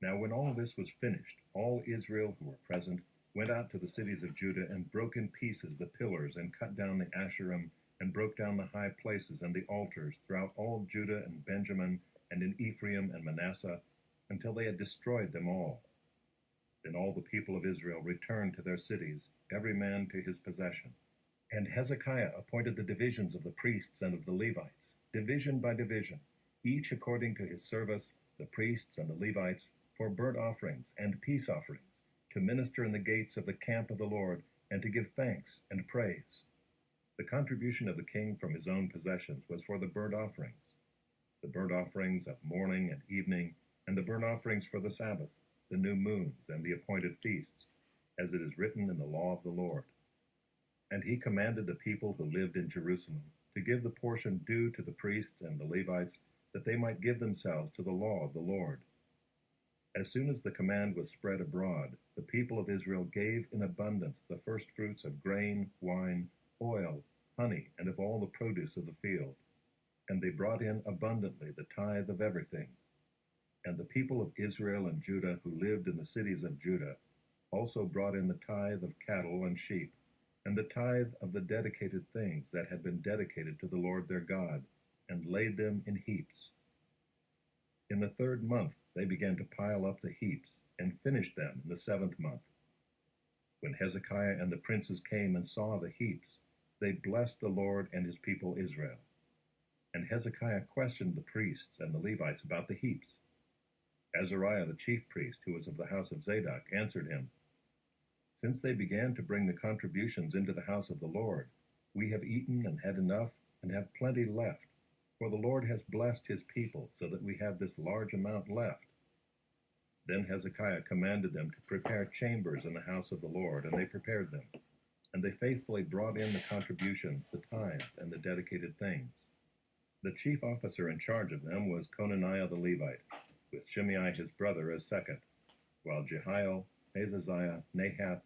Now when all this was finished, all Israel who were present went out to the cities of Judah and broke in pieces the pillars and cut down the Asherim and broke down the high places and the altars throughout all Judah and Benjamin and in Ephraim and Manasseh until they had destroyed them all. Then all the people of Israel returned to their cities, every man to his possession. And Hezekiah appointed the divisions of the priests and of the Levites, division by division, each according to his service, the priests and the Levites, for burnt offerings and peace offerings, to minister in the gates of the camp of the Lord, and to give thanks and praise. The contribution of the king from his own possessions was for the burnt offerings, the burnt offerings of morning and evening, and the burnt offerings for the Sabbaths, the new moons, and the appointed feasts, as it is written in the law of the Lord. And he commanded the people who lived in Jerusalem to give the portion due to the priests and the Levites, that they might give themselves to the law of the Lord. As soon as the command was spread abroad, the people of Israel gave in abundance the firstfruits of grain, wine, oil, honey, and of all the produce of the field. And they brought in abundantly the tithe of everything. And the people of Israel and Judah who lived in the cities of Judah also brought in the tithe of cattle and sheep, and the tithe of the dedicated things that had been dedicated to the Lord their God, and laid them in heaps. In the 3rd month they began to pile up the heaps, and finished them in the 7th month. When Hezekiah and the princes came and saw the heaps, they blessed the Lord and his people Israel. And Hezekiah questioned the priests and the Levites about the heaps. Azariah the chief priest, who was of the house of Zadok, answered him, Since they began to bring the contributions into the house of the Lord, we have eaten and had enough, and have plenty left. For the Lord has blessed his people, so that we have this large amount left. Then Hezekiah commanded them to prepare chambers in the house of the Lord, and they prepared them. And they faithfully brought in the contributions, the tithes, and the dedicated things. The chief officer in charge of them was Conaniah the Levite, with Shimei his brother as second, while Jehiel, Azaziah, Nahath,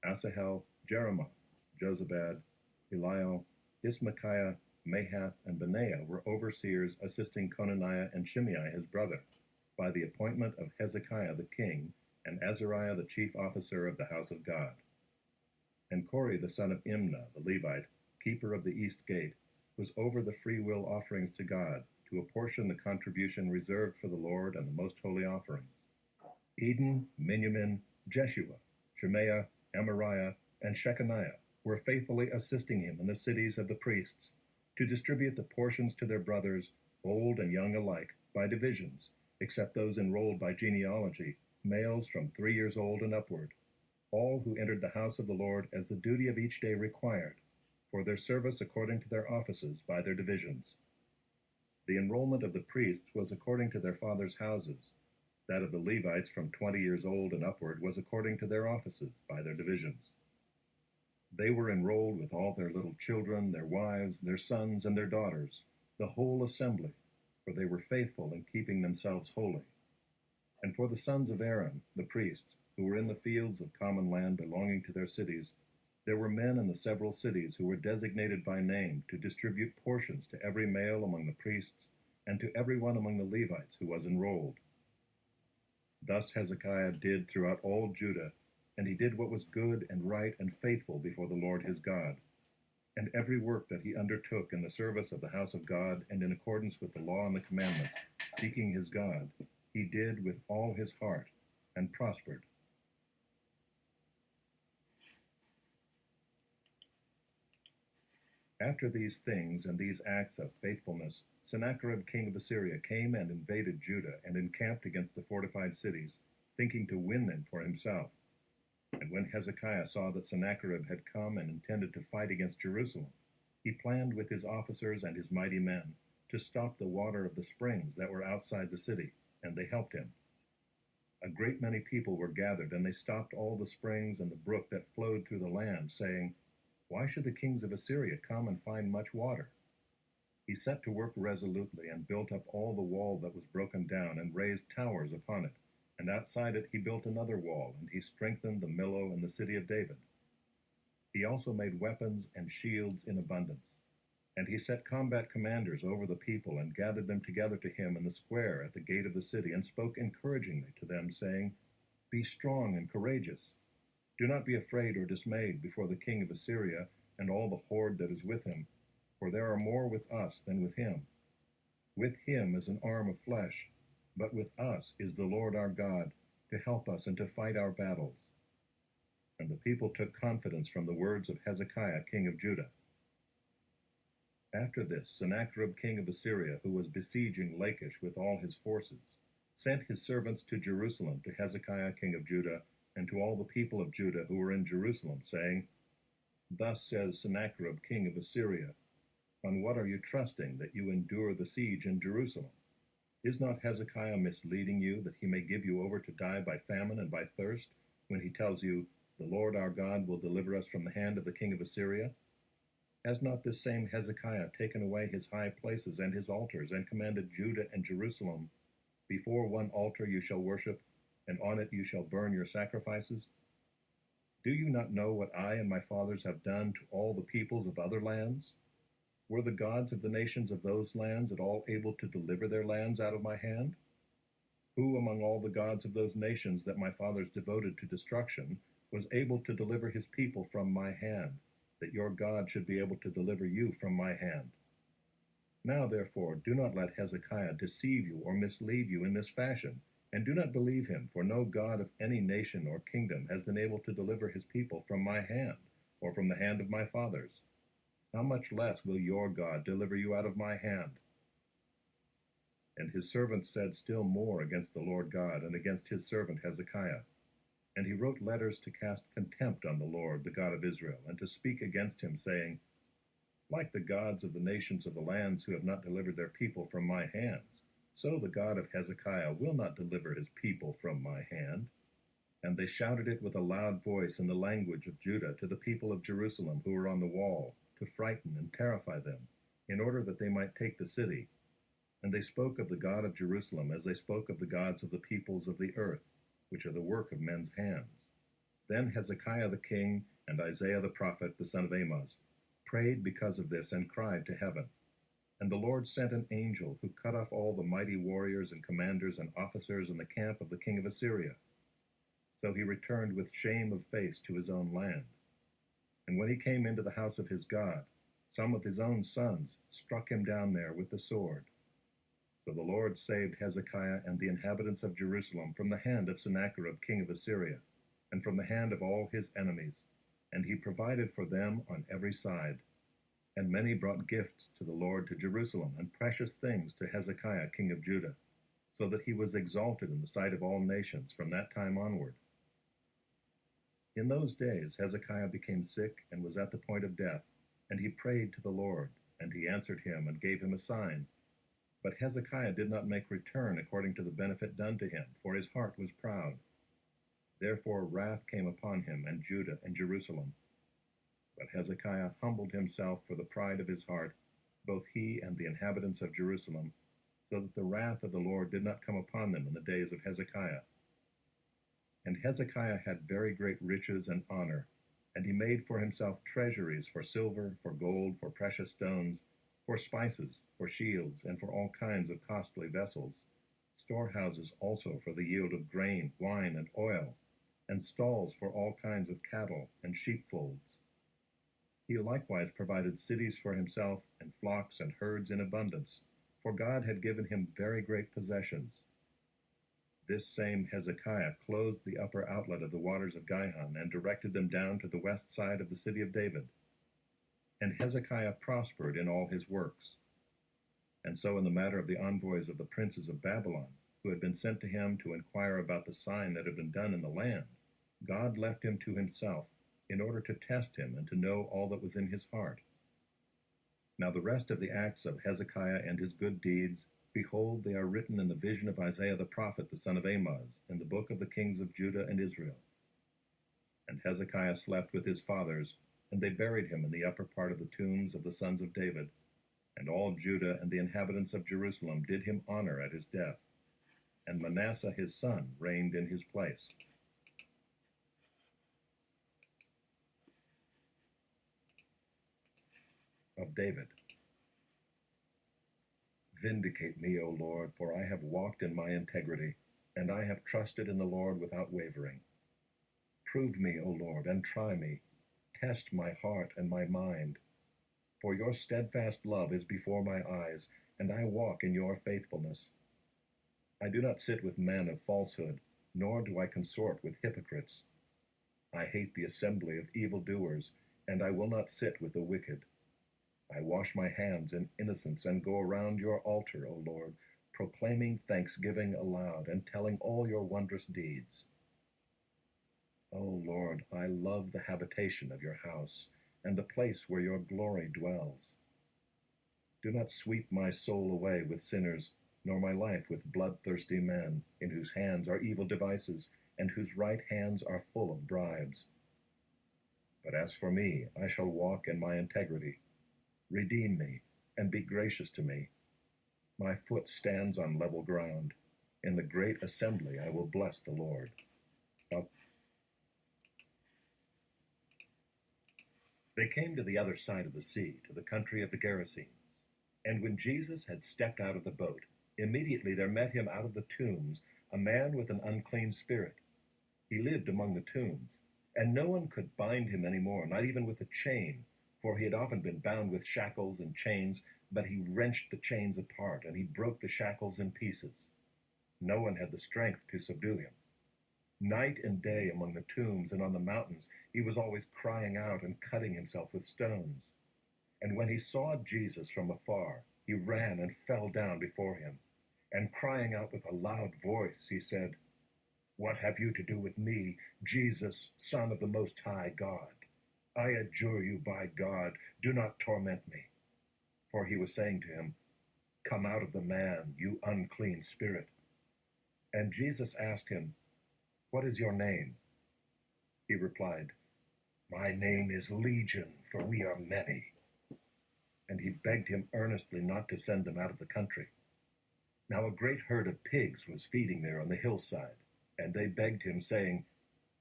Asahel, Jeremoth, Jozabad, Eliel, Ismachiah, Mahath, and Benaiah were overseers assisting Conaniah and Shimei his brother, by the appointment of Hezekiah the king, and Azariah the chief officer of the house of God. And Kori the son of Imnah the Levite, keeper of the east gate, was over the freewill offerings to God, to apportion the contribution reserved for the Lord and the most holy offerings. Eden, Miniamin, Jeshua, Shemaiah, Amariah, and Shechaniah were faithfully assisting him in the cities of the priests, to distribute the portions to their brothers, old and young alike, by divisions, except those enrolled by genealogy, males from 3 years old and upward, all who entered the house of the Lord as the duty of each day required, for their service according to their offices by their divisions. The enrollment of the priests was according to their fathers' houses. That of the Levites from 20 years old and upward was according to their offices by their divisions. They were enrolled with all their little children, their wives, their sons, and their daughters, the whole assembly, for they were faithful in keeping themselves holy. And for the sons of Aaron, the priests, who were in the fields of common land belonging to their cities, there were men in the several cities who were designated by name to distribute portions to every male among the priests, and to every one among the Levites who was enrolled. Thus Hezekiah did throughout all Judah, and he did what was good and right and faithful before the Lord his God. And every work that he undertook in the service of the house of God, and in accordance with the law and the commandments, seeking his God, he did with all his heart, and prospered. After these things and these acts of faithfulness, Sennacherib king of Assyria came and invaded Judah, and encamped against the fortified cities, thinking to win them for himself. And when Hezekiah saw that Sennacherib had come and intended to fight against Jerusalem, he planned with his officers and his mighty men to stop the water of the springs that were outside the city, and they helped him. A great many people were gathered, and they stopped all the springs and the brook that flowed through the land, saying, Why should the kings of Assyria come and find much water? He set to work resolutely, and built up all the wall that was broken down, and raised towers upon it. And outside it he built another wall, and he strengthened the Millo and the city of David. He also made weapons and shields in abundance. And he set combat commanders over the people, and gathered them together to him in the square at the gate of the city, and spoke encouragingly to them, saying, Be strong and courageous. Do not be afraid or dismayed before the king of Assyria and all the horde that is with him, for there are more with us than with him. With him is an arm of flesh, but with us is the Lord our God, to help us and to fight our battles. And the people took confidence from the words of Hezekiah king of Judah. After this, Sennacherib king of Assyria, who was besieging Lachish with all his forces, sent his servants to Jerusalem to Hezekiah king of Judah, and to all the people of Judah who were in Jerusalem, saying, Thus says Sennacherib king of Assyria, On what are you trusting that you endure the siege in Jerusalem? Is not Hezekiah misleading you, that he may give you over to die by famine and by thirst, when he tells you, The Lord our God will deliver us from the hand of the king of Assyria? Has not this same Hezekiah taken away his high places and his altars, and commanded Judah and Jerusalem, Before one altar you shall worship, and on it you shall burn your sacrifices? Do you not know what I and my fathers have done to all the peoples of other lands? Were the gods of the nations of those lands at all able to deliver their lands out of my hand? Who among all the gods of those nations that my fathers devoted to destruction was able to deliver his people from my hand, that your God should be able to deliver you from my hand? Now therefore do not let Hezekiah deceive you or mislead you in this fashion, and do not believe him, for no God of any nation or kingdom has been able to deliver his people from my hand, or from the hand of my fathers. How much less will your God deliver you out of my hand? And his servants said still more against the Lord God and against his servant Hezekiah. And he wrote letters to cast contempt on the Lord, the God of Israel, and to speak against him, saying, Like the gods of the nations of the lands who have not delivered their people from my hands, so the God of Hezekiah will not deliver his people from my hand. And they shouted it with a loud voice in the language of Judah to the people of Jerusalem who were on the wall, to frighten and terrify them, in order that they might take the city. And they spoke of the God of Jerusalem as they spoke of the gods of the peoples of the earth, which are the work of men's hands. Then Hezekiah the king and Isaiah the prophet, the son of Amoz, prayed because of this and cried to heaven. And the Lord sent an angel who cut off all the mighty warriors and commanders and officers in the camp of the king of Assyria. So he returned with shame of face to his own land. And when he came into the house of his God, some of his own sons struck him down there with the sword. So the Lord saved Hezekiah and the inhabitants of Jerusalem from the hand of Sennacherib king of Assyria, and from the hand of all his enemies, and he provided for them on every side. And many brought gifts to the Lord to Jerusalem, and precious things to Hezekiah king of Judah, so that he was exalted in the sight of all nations from that time onward. In those days Hezekiah became sick and was at the point of death, and he prayed to the Lord, and he answered him and gave him a sign. But Hezekiah did not make return according to the benefit done to him, for his heart was proud. Therefore wrath came upon him and Judah and Jerusalem. But Hezekiah humbled himself for the pride of his heart, both he and the inhabitants of Jerusalem, so that the wrath of the Lord did not come upon them in the days of Hezekiah. And Hezekiah had very great riches and honor, and he made for himself treasuries for silver, for gold, for precious stones, for spices, for shields, and for all kinds of costly vessels, storehouses also for the yield of grain, wine, and oil, and stalls for all kinds of cattle and sheepfolds. He likewise provided cities for himself, and flocks and herds in abundance, for God had given him very great possessions. This same Hezekiah closed the upper outlet of the waters of Gihon, and directed them down to the west side of the city of David. And Hezekiah prospered in all his works. And so in the matter of the envoys of the princes of Babylon, who had been sent to him to inquire about the sign that had been done in the land, God left him to himself, in order to test him and to know all that was in his heart. Now the rest of the acts of Hezekiah and his good deeds, behold, they are written in the vision of Isaiah the prophet, the son of Amoz, in the book of the kings of Judah and Israel. And Hezekiah slept with his fathers, and they buried him in the upper part of the tombs of the sons of David. And all Judah and the inhabitants of Jerusalem did him honor at his death. And Manasseh his son reigned in his place. Of David. Vindicate me, O Lord, for I have walked in my integrity, and I have trusted in the Lord without wavering. Prove me, O Lord, and try me. Test my heart and my mind. For your steadfast love is before my eyes, and I walk in your faithfulness. I do not sit with men of falsehood, nor do I consort with hypocrites. I hate the assembly of evildoers, and I will not sit with the wicked. I wash my hands in innocence and go around your altar, O Lord, proclaiming thanksgiving aloud and telling all your wondrous deeds. O Lord, I love the habitation of your house and the place where your glory dwells. Do not sweep my soul away with sinners, nor my life with bloodthirsty men, in whose hands are evil devices, and whose right hands are full of bribes. But as for me, I shall walk in my integrity. Redeem me, and be gracious to me. My foot stands on level ground. In the great assembly I will bless the Lord. They came to the other side of the sea, to the country of the Gerasenes. And when Jesus had stepped out of the boat, immediately there met him out of the tombs a man with an unclean spirit. He lived among the tombs, and no one could bind him any more, not even with a chain, for he had often been bound with shackles and chains, but he wrenched the chains apart, and he broke the shackles in pieces. No one had the strength to subdue him. Night and day among the tombs and on the mountains, he was always crying out and cutting himself with stones. And when he saw Jesus from afar, he ran and fell down before him. And crying out with a loud voice, he said, What have you to do with me, Jesus, Son of the Most High God? I adjure you by God, do not torment me. For he was saying to him, Come out of the man, you unclean spirit. And Jesus asked him, What is your name? He replied, My name is Legion, for we are many. And he begged him earnestly not to send them out of the country. Now a great herd of pigs was feeding there on the hillside, and they begged him, saying,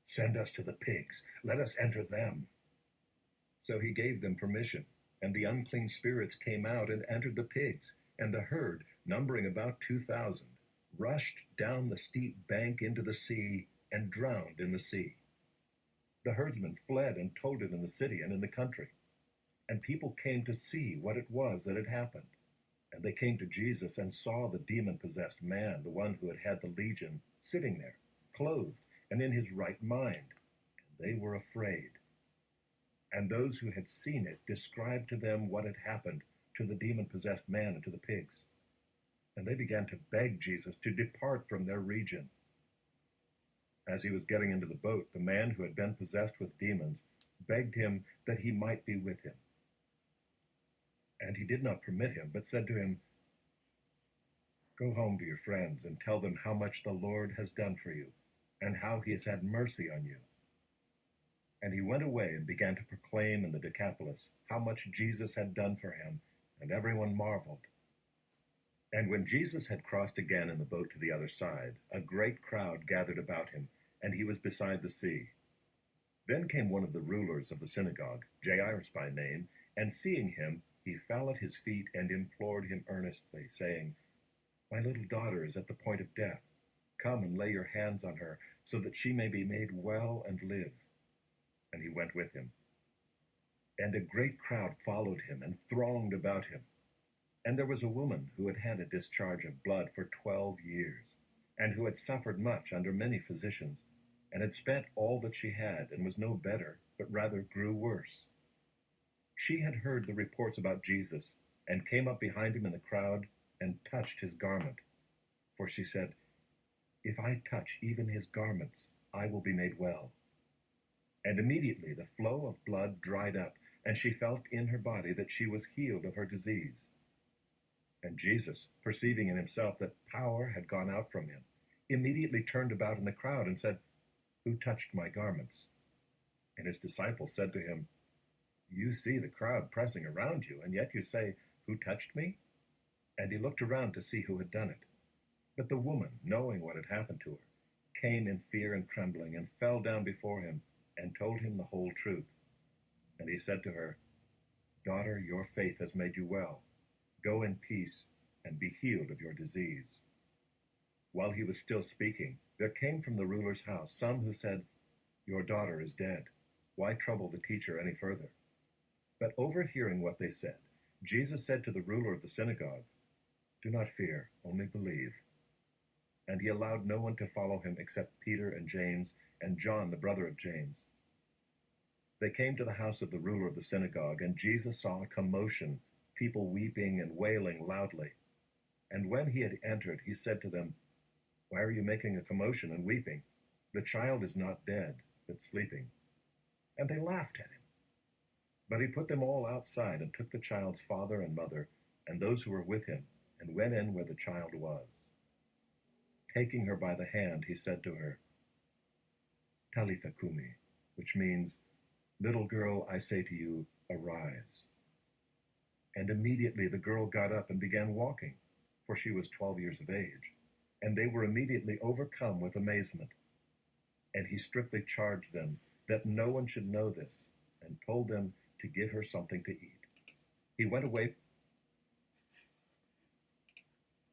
Send us to the pigs, let us enter them. So he gave them permission, and the unclean spirits came out and entered the pigs, and the herd, numbering about 2,000, rushed down the steep bank into the sea and drowned in the sea. The herdsmen fled and told it in the city and in the country. And people came to see what it was that had happened. And they came to Jesus and saw the demon-possessed man, the one who had had the legion, sitting there, clothed and in his right mind. And they were afraid. And those who had seen it described to them what had happened to the demon-possessed man and to the pigs. And they began to beg Jesus to depart from their region. As he was getting into the boat, the man who had been possessed with demons begged him that he might be with him. And he did not permit him, but said to him, Go home to your friends and tell them how much the Lord has done for you, and how he has had mercy on you. And he went away and began to proclaim in the Decapolis how much Jesus had done for him, and everyone marveled. And when Jesus had crossed again in the boat to the other side, a great crowd gathered about him, and he was beside the sea. Then came one of the rulers of the synagogue, Jairus by name, and seeing him, he fell at his feet and implored him earnestly, saying, My little daughter is at the point of death. Come and lay your hands on her, so that she may be made well and live. And he went with him. And a great crowd followed him and thronged about him. And there was a woman who had had a discharge of blood for 12 years, and who had suffered much under many physicians, and had spent all that she had, and was no better, but rather grew worse. She had heard the reports about Jesus, and came up behind him in the crowd, and touched his garment. For she said, If I touch even his garments, I will be made well. And immediately the flow of blood dried up, and she felt in her body that she was healed of her disease. And Jesus, perceiving in himself that power had gone out from him, immediately turned about in the crowd and said, Who touched my garments? And his disciples said to him, You see the crowd pressing around you, and yet you say, Who touched me? And he looked around to see who had done it. But the woman, knowing what had happened to her, came in fear and trembling, and fell down before him, and told him the whole truth. And he said to her, Daughter, your faith has made you well. Go in peace, and be healed of your disease." While he was still speaking, there came from the ruler's house some who said, "Your daughter is dead. Why trouble the teacher any further?" But overhearing what they said, Jesus said to the ruler of the synagogue, "Do not fear, only believe." And he allowed no one to follow him except Peter and James and John, the brother of James. They came to the house of the ruler of the synagogue, and Jesus saw a commotion, people weeping and wailing loudly. And when he had entered, he said to them, "Why are you making a commotion and weeping? The child is not dead, but sleeping." And they laughed at him. But he put them all outside and took the child's father and mother and those who were with him and went in where the child was. Taking her by the hand, he said to her, "Talitha cumi," which means, "Little girl, I say to you, arise." And immediately the girl got up and began walking, for she was 12 years of age, and they were immediately overcome with amazement. And he strictly charged them that no one should know this, and told them to give her something to eat. He went away